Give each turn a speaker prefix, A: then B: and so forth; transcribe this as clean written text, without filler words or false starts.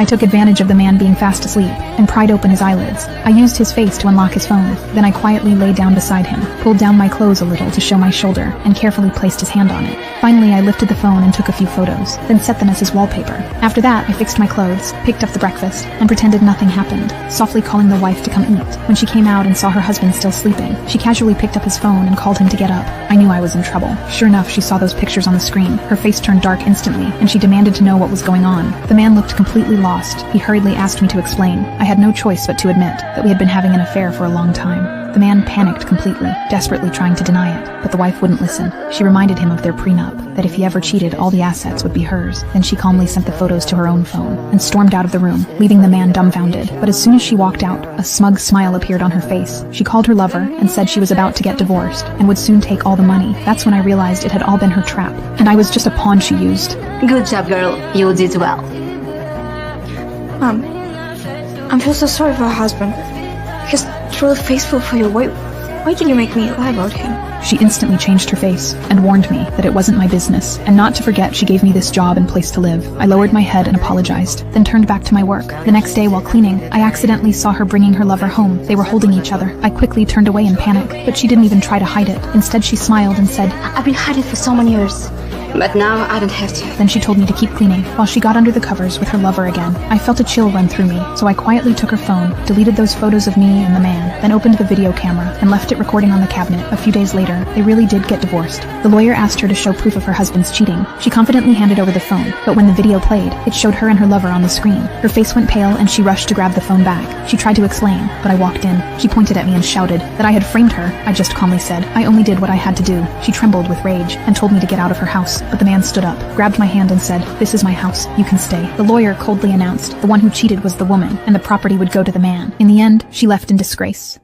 A: I took advantage of the man being fast asleep and pried open his eyelids. I used his face to unlock his phone. Then I quietly lay down beside him, pulled down my clothes a little to show my shoulder, and carefully placed his hand on it. Finally, I lifted the phone and took a few photos, then set them as his wallpaper. After that, I fixed my clothes, picked up the breakfast, and pretended nothing happened, softly calling the wife to come eat. When she came out and saw her husband still sleeping, she casually picked up his phone and called him to get up. I knew I was in trouble. Sure enough, she saw those pictures on the screen. Her face turned dark instantly, and she demanded to know what was going on. The man looked completely lost. He hurriedly asked me to explain. I had no choice but to admit that we had been having an affair for a long time. The man panicked completely, desperately trying to deny it, but the wife wouldn't listen. She reminded him of their prenup, that if he ever cheated, all the assets would be hers. Then she calmly sent the photos to her own phone and stormed out of the room, leaving the man dumbfounded. But as soon as she walked out, a smug smile appeared on her face. She called her lover and said she was about to get divorced and would soon take all the money. That's when I realized it had all been her trap, and I was just a pawn she used.
B: Good job, girl. You did well.
C: Mom, I'm so sorry for her husband. He's truly faithful for you. Why did you make me lie about him?
A: She instantly changed her face and warned me that it wasn't my business, and not to forget she gave me this job and place to live. I lowered my head and apologized, then turned back to my work. The next day while cleaning, I accidentally saw her bringing her lover home. They were holding each other. I quickly turned away in panic, but she didn't even try to hide it. Instead, she smiled and said,
B: I've been hiding for so many years, but now I don't have to.
A: Then she told me to keep cleaning, while she got under the covers with her lover again. I felt a chill run through me, so I quietly took her phone, deleted those photos of me and the man, then opened the video camera and left it recording on the cabinet. A few days later, they really did get divorced. The lawyer asked her to show proof of her husband's cheating. She confidently handed over the phone, but when the video played, it showed her and her lover on the screen. Her face went pale and she rushed to grab the phone back. She tried to explain, but I walked in. She pointed at me and shouted that I had framed her. I just calmly said, I only did what I had to do. She trembled with rage and told me to get out of her house, but the man stood up, grabbed my hand and said, this is my house, you can stay. The lawyer coldly announced the one who cheated was the woman, and the property would go to the man. In the end, she left in disgrace.